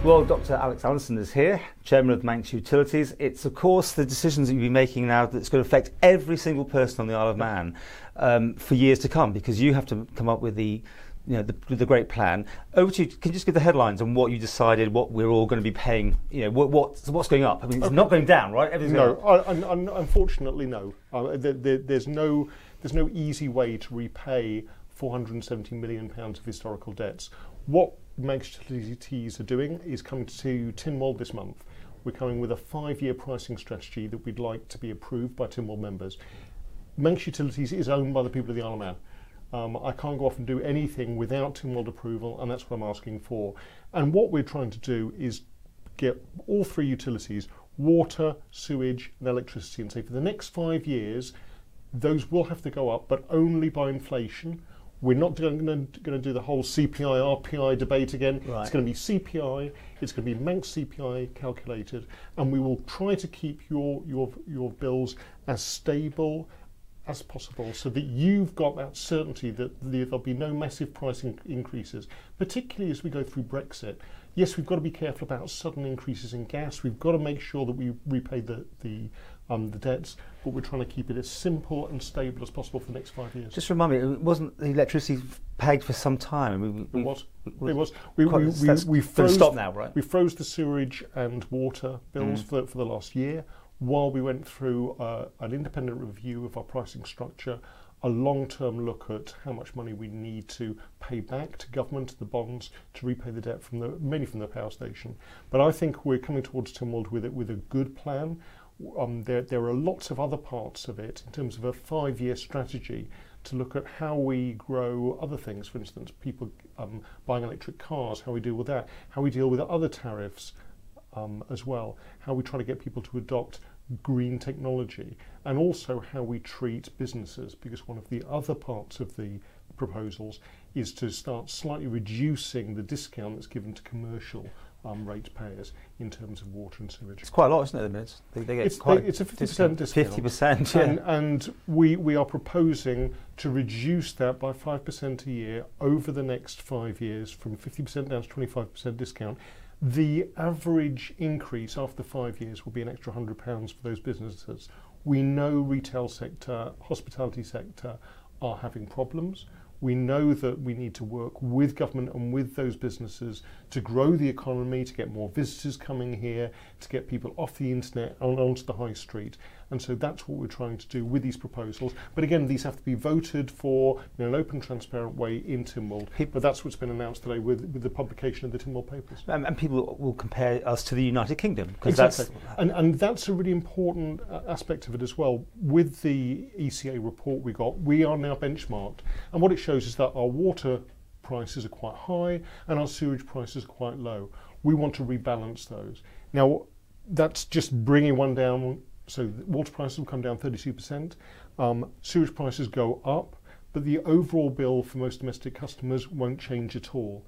Well, Dr. Alex Allinson is here, Chairman of Manx Utilities. It's, of course, the decisions that you'll be making now that's going to affect every single person on the Isle of Man for years to come, because you have to come up with the great plan. Over to you. Can you just give the headlines on what you decided, what we're all going to be paying? What's going up? I mean, it's not going down, right? Unfortunately, no. There's no easy way to repay £470 million of historical debts. What Manx Utilities are doing is coming to Tynwald this month. We're coming with a 5-year pricing strategy that we'd like to be approved by Tynwald members. Manx Utilities is owned by the people of the Isle of Man. I can't go off and do anything without Tynwald approval, and that's what I'm asking for. And what we're trying to do is get all 3 utilities, water, sewage and electricity, and say for the next 5 years those will have to go up, but only by inflation. We're not going to do the whole CPI, RPI debate again. Right. It's going to be CPI, it's going to be Manx CPI calculated, and we will try to keep your bills as stable as possible so that you've got that certainty that there'll be no massive price increases, particularly as we go through Brexit. Yes, we've got to be careful about sudden increases in gas. We've got to make sure that we repay the debts, but we're trying to keep it as simple and stable as possible for the next 5 years. Just remind me, it wasn't the electricity pegged for some time? It was. We froze, stop now, right? We froze the sewage and water bills for the last year while we went through an independent review of our pricing structure, a long-term look at how much money we need to pay back to government, the bonds, to repay the debt mainly from the power station. But I think we're coming towards Tynwald with a good plan. There are lots of other parts of it in terms of a 5-year strategy to look at how we grow other things. For instance, people buying electric cars, how we deal with that, how we deal with other tariffs as well, how we try to get people to adopt green technology, and also how we treat businesses, because one of the other parts of the proposals is to start slightly reducing the discount that's given to commercial ratepayers in terms of water and sewage. It's quite a lot, isn't it, at the minute? They get it's a 50% discount. 50%, yeah. And we are proposing to reduce that by 5% a year over the next 5 years, from 50% down to 25% discount. The average increase after 5 years will be an extra £100 for those businesses. We know retail sector, hospitality sector are having problems. We know that we need to work with government and with those businesses to grow the economy, to get more visitors coming here, to get people off the internet and onto the high street. And so that's what we're trying to do with these proposals. But again, these have to be voted for in an open, transparent way in Tynwald. But that's what's been announced today with the publication of the Tynwald papers. And people will compare us to the United Kingdom. Exactly. And that's a really important aspect of it as well. With the ECA report we are now benchmarked. And what it shows is that our water prices are quite high and our sewage prices are quite low. We want to rebalance those. Now, that's just bringing one down. So water prices will come down 32%, sewage prices go up, but the overall bill for most domestic customers won't change at all.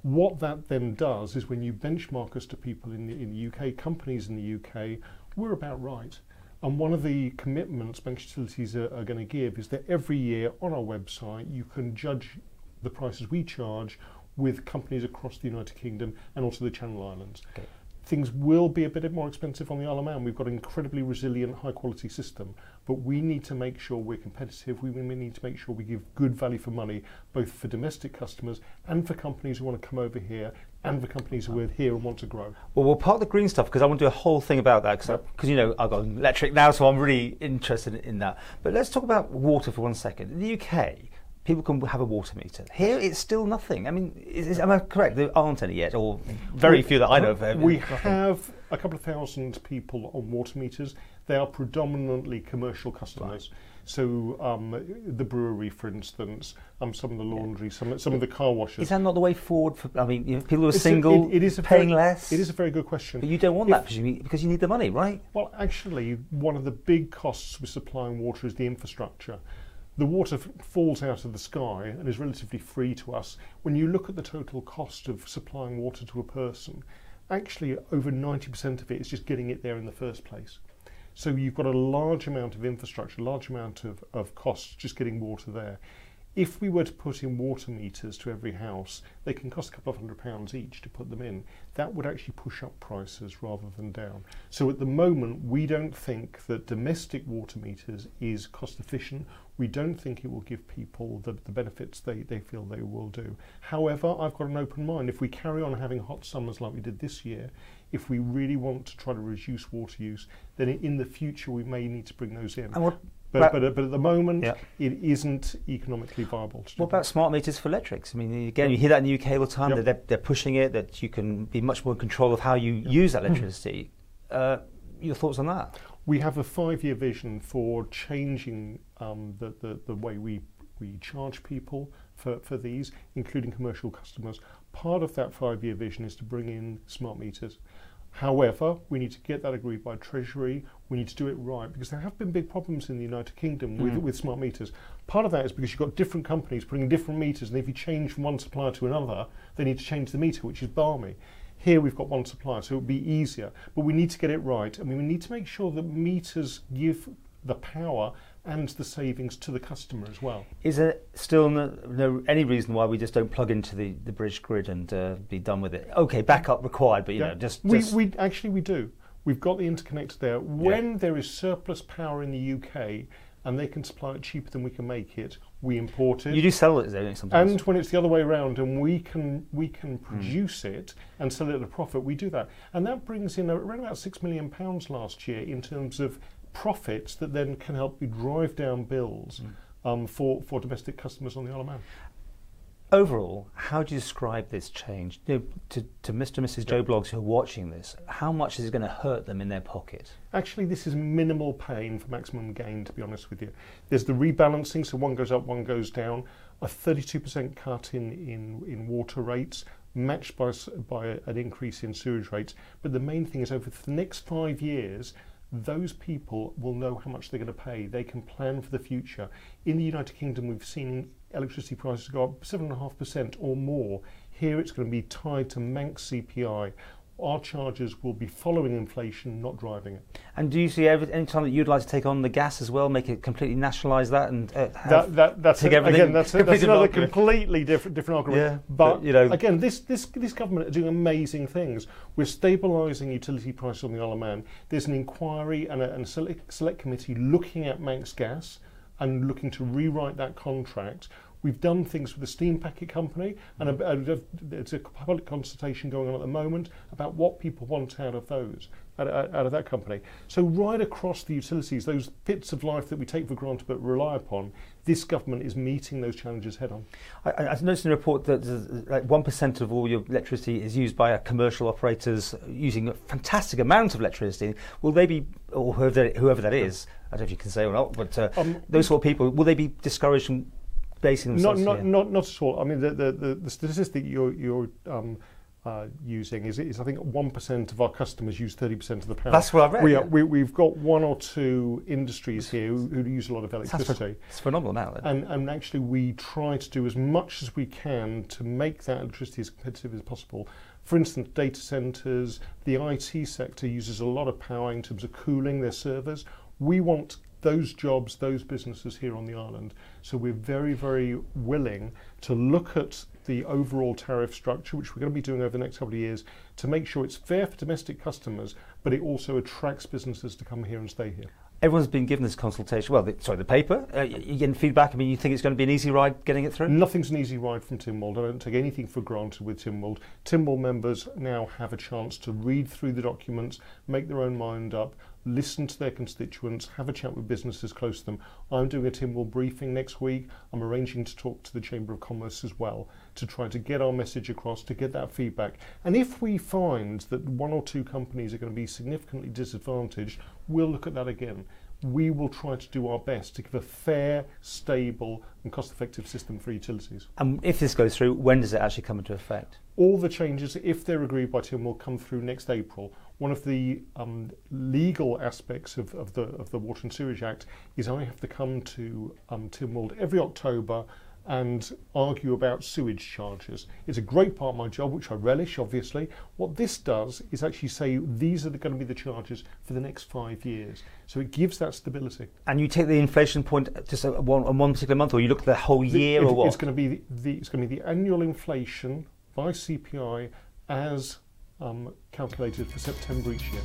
What that then does is when you benchmark us to people in the UK, companies in the UK, we're about right. And one of the commitments Manx Utilities are going to give is that every year on our website you can judge the prices we charge with companies across the United Kingdom and also the Channel Islands. Okay. Things will be a bit more expensive on the Isle of Man. We've got an incredibly resilient, high-quality system, but we need to make sure we're competitive. We need to make sure we give good value for money, both for domestic customers and for companies who want to come over here and for companies who are here and want to grow. Well, we'll park the green stuff because I want to do a whole thing about that because you know I've got electric now, so I'm really interested in that. But let's talk about water for 1 second. In the UK, people can have a water meter. Here, it's still nothing. I mean, am I correct? There aren't any yet, or very few that I know of. We have a couple of thousand people on water meters. They are predominantly commercial customers. Right. So the brewery, for instance, some of the laundry, some of the car washers. Is that not the way forward? For, I mean, people who are single, paying less? It is a very good question. But you don't want that because you need the money, right? Well, actually, one of the big costs with supplying water is the infrastructure. The water falls out of the sky and is relatively free to us. When you look at the total cost of supplying water to a person, actually over 90% of it is just getting it there in the first place. So you've got a large amount of infrastructure, a large amount of costs just getting water there. If we were to put in water meters to every house, they can cost a couple of £100 each to put them in. That would actually push up prices rather than down. So at the moment, we don't think that domestic water meters is cost efficient. We don't think it will give people the benefits they feel they will do. However, I've got an open mind. If we carry on having hot summers like we did this year, if we really want to try to reduce water use, then in the future we may need to bring those in. But at the moment, it isn't economically viable. What about smart meters for electrics? I mean, again, you hear that in the UK all the time, that they're pushing it, that you can be much more in control of how you use that electricity. Your thoughts on that? We have a 5-year vision for changing the way we charge people for these, including commercial customers. Part of that 5-year vision is to bring in smart meters. However, we need to get that agreed by Treasury. We need to do it right, because there have been big problems in the United Kingdom with smart meters. Part of that is because you've got different companies putting different meters, and if you change from one supplier to another, they need to change the meter, which is balmy. Here we've got one supplier, so it would be easier. But we need to get it right, and we need to make sure that meters give the power and the savings to the customer as well. Is there still any reason why we just don't plug into the British grid and be done with it? Okay, backup required, but we actually do. We've got the interconnector there. When there is surplus power in the UK and they can supply it cheaper than we can make it, we import it. You do sell it, don't you, sometimes? And when it's the other way around and we can produce it and sell it at a profit, we do that. And that brings in around about £6 million last year in terms of profits that then can help you drive down bills for domestic customers on the Isle of Man. Overall, how do you describe this change to Mr. and Mrs. Joe Bloggs who are watching this? How much is it going to hurt them in their pocket? Actually, this is minimal pain for maximum gain, to be honest with you. There's the rebalancing, so one goes up, one goes down. A 32% cut in water rates, matched by an increase in sewage rates. But the main thing is, over the next 5 years, those people will know how much they're going to pay. They can plan for the future. In the United Kingdom, we've seen electricity prices go up 7.5% or more. Here it's going to be tied to Manx CPI. Our charges will be following inflation, not driving it. And do you see any time that you'd like to take on the gas as well, make it completely nationalise that, and that's another completely different argument. Yeah, but again, this government are doing amazing things. We're stabilising utility prices on the Isle of Man. There's an inquiry and a select committee looking at Manx Gas and looking to rewrite that contract. We've done things with the steam packet company, and there's a public consultation going on at the moment about what people want out of those, out of that company. So right across the utilities, those bits of life that we take for granted but rely upon, this government is meeting those challenges head on. I noticed in a report that like 1% of all your electricity is used by commercial operators using a fantastic amount of electricity. Will they be, or whoever that is, I don't know if you can say or not, but those sort of people, will they be discouraged from basing themselves not at all. I mean, the statistic you're using is I think 1% of our customers use 30% of the power. That's what I've read. We've got 1 or 2 industries here who use a lot of electricity. It's phenomenal now. And actually, we try to do as much as we can to make that electricity as competitive as possible. For instance, data centres, the IT sector uses a lot of power in terms of cooling their servers. We want those jobs, those businesses here on the island. So we're very, very willing to look at the overall tariff structure, which we're going to be doing over the next couple of years, to make sure it's fair for domestic customers, but it also attracts businesses to come here and stay here. Everyone's been given this consultation. Well, the paper. You getting feedback? I mean, you think it's going to be an easy ride getting it through? Nothing's an easy ride from Tynwald. I don't take anything for granted with Tynwald. Tynwald members now have a chance to read through the documents, make their own mind up, listen to their constituents, have a chat with businesses close to them. I'm doing a Tynwald briefing next week. I'm arranging to talk to the Chamber of Commerce as well to try to get our message across, to get that feedback. And if we find that 1 or 2 companies are going to be significantly disadvantaged, we'll look at that again. We will try to do our best to give a fair, stable and cost-effective system for utilities. And if this goes through, when does it actually come into effect? All the changes, if they're agreed by Tynwald, will come through next April. One of the legal aspects of the Water and Sewerage Act is I have to come to Tynwald every October, and argue about sewage charges. It's a great part of my job, which I relish, obviously. What this does is actually say these are going to be the charges for the next 5 years. So it gives that stability. And you take the inflation point just on one particular month, or you look at the whole year, or what? It's going to be the annual inflation by CPI as calculated for September each year.